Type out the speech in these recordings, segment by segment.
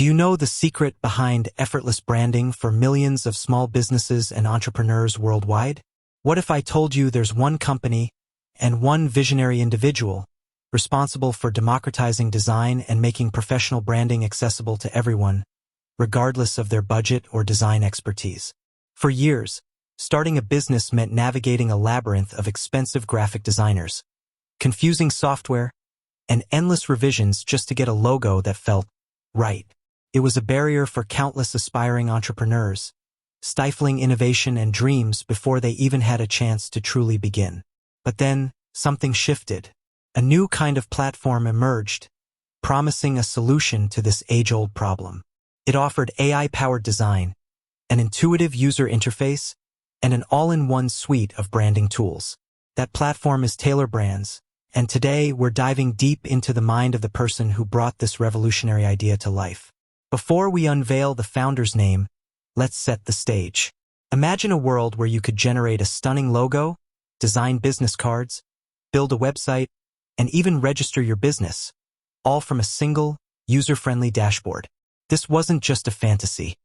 Do you know the secret behind effortless branding for millions of small businesses and entrepreneurs worldwide? What if I told you there's one company and one visionary individual responsible for democratizing design and making professional branding accessible to everyone, regardless of their budget or design expertise? For years, starting a business meant navigating a labyrinth of expensive graphic designers, confusing software, and endless revisions just to get a logo that felt right. It was a barrier for countless aspiring entrepreneurs, stifling innovation and dreams before they even had a chance to truly begin. But then, something shifted. A new kind of platform emerged, promising a solution to this age-old problem. It offered AI-powered design, an intuitive user interface, and an all-in-one suite of branding tools. That platform is Tailor Brands, and today we're diving deep into the mind of the person who brought this revolutionary idea to life. Before we unveil the founder's name, let's set the stage. Imagine a world where you could generate a stunning logo, design business cards, build a website, and even register your business, all from a single, user-friendly dashboard. This wasn't just a fantasy.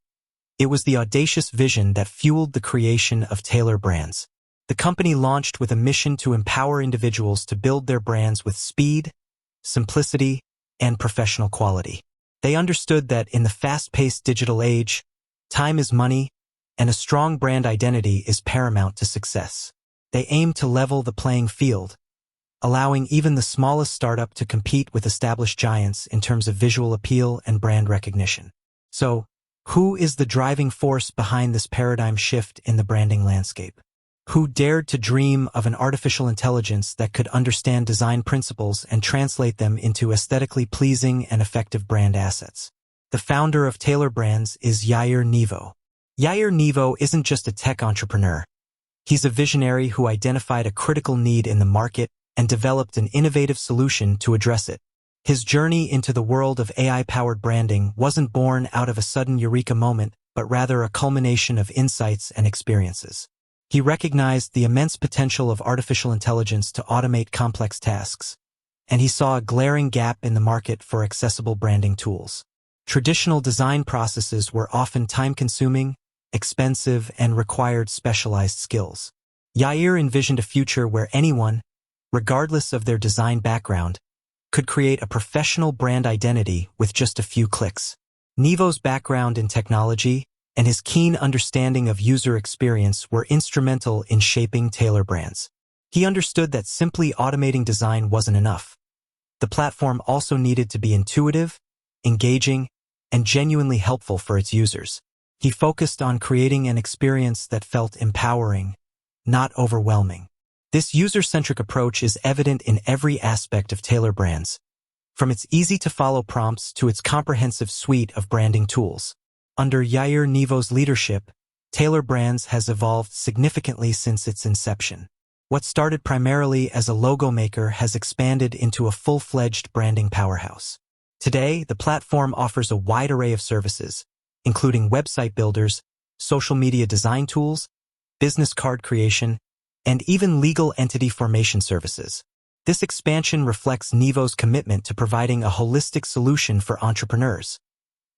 It was the audacious vision that fueled the creation of Tailor Brands. The company launched with a mission to empower individuals to build their brands with speed, simplicity, and professional quality. They understood that in the fast-paced digital age, time is money, and a strong brand identity is paramount to success. They aimed to level the playing field, allowing even the smallest startup to compete with established giants in terms of visual appeal and brand recognition. So, who is the driving force behind this paradigm shift in the branding landscape? Who dared to dream of an artificial intelligence that could understand design principles and translate them into aesthetically pleasing and effective brand assets? The founder of Tailor Brands is Yair Nevo. Yair Nevo isn't just a tech entrepreneur. He's a visionary who identified a critical need in the market and developed an innovative solution to address it. His journey into the world of AI-powered branding wasn't born out of a sudden eureka moment, but rather a culmination of insights and experiences. He recognized the immense potential of artificial intelligence to automate complex tasks, and he saw a glaring gap in the market for accessible branding tools. Traditional design processes were often time-consuming, expensive, and required specialized skills. Yair envisioned a future where anyone, regardless of their design background, could create a professional brand identity with just a few clicks. Nevo's background in technology and his keen understanding of user experience were instrumental in shaping Tailor Brands. He understood that simply automating design wasn't enough. The platform also needed to be intuitive, engaging, and genuinely helpful for its users. He focused on creating an experience that felt empowering, not overwhelming. This user-centric approach is evident in every aspect of Tailor Brands, from its easy-to-follow prompts to its comprehensive suite of branding tools. Under Yair Nevo's leadership, Tailor Brands has evolved significantly since its inception. What started primarily as a logo maker has expanded into a full-fledged branding powerhouse. Today, the platform offers a wide array of services, including website builders, social media design tools, business card creation, and even legal entity formation services. This expansion reflects Nevo's commitment to providing a holistic solution for entrepreneurs.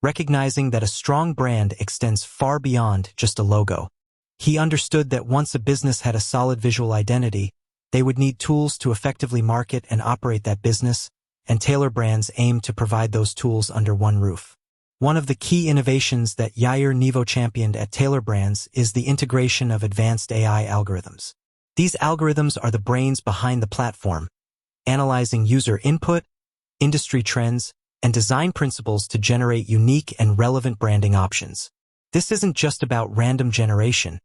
Recognizing that a strong brand extends far beyond just a logo, he understood that once a business had a solid visual identity, they would need tools to effectively market and operate that business, and Tailor Brands aimed to provide those tools under one roof. One of the key innovations that Yair Nevo championed at Tailor Brands is the integration of advanced AI algorithms. These algorithms are the brains behind the platform, analyzing user input, industry trends, and design principles to generate unique and relevant branding options. This isn't just about random generation.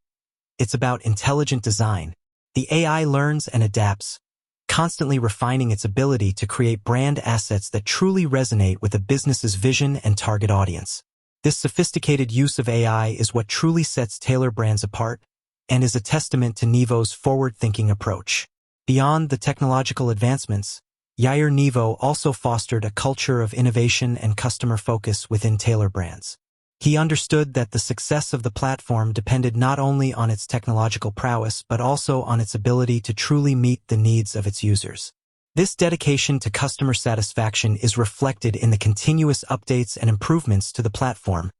It's about intelligent design. The AI learns and adapts, constantly refining its ability to create brand assets that truly resonate with a business's vision and target audience. This sophisticated use of AI is what truly sets Tailor Brands apart and is a testament to Nevo's forward-thinking approach. Beyond the technological advancements, Yair Nevo also fostered a culture of innovation and customer focus within Tailor Brands. He understood that the success of the platform depended not only on its technological prowess but also on its ability to truly meet the needs of its users. This dedication to customer satisfaction is reflected in the continuous updates and improvements to the platform,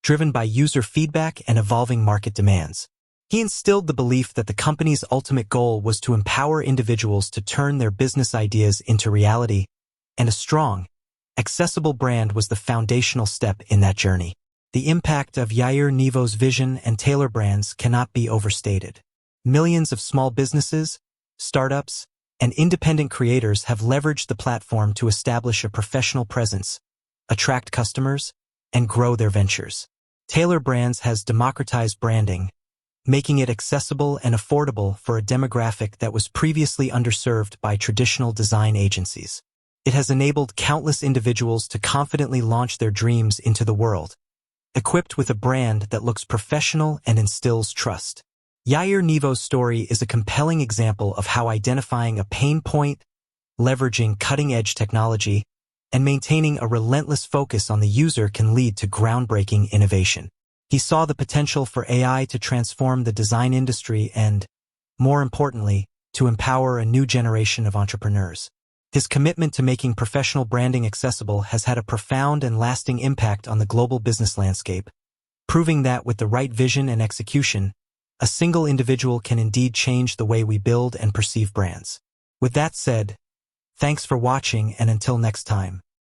driven by user feedback and evolving market demands. He instilled the belief that the company's ultimate goal was to empower individuals to turn their business ideas into reality, and a strong, accessible brand was the foundational step in that journey. The impact of Yair Nevo's vision and Tailor Brands cannot be overstated. Millions of small businesses, startups, and independent creators have leveraged the platform to establish a professional presence, attract customers, and grow their ventures. Tailor Brands has democratized branding, making it accessible and affordable for a demographic that was previously underserved by traditional design agencies. It has enabled countless individuals to confidently launch their dreams into the world, equipped with a brand that looks professional and instills trust. Yair Nevo's story is a compelling example of how identifying a pain point, leveraging cutting-edge technology, and maintaining a relentless focus on the user can lead to groundbreaking innovation. He saw the potential for AI to transform the design industry and, more importantly, to empower a new generation of entrepreneurs. His commitment to making professional branding accessible has had a profound and lasting impact on the global business landscape, proving that with the right vision and execution, a single individual can indeed change the way we build and perceive brands. With that said, thanks for watching, and until next time.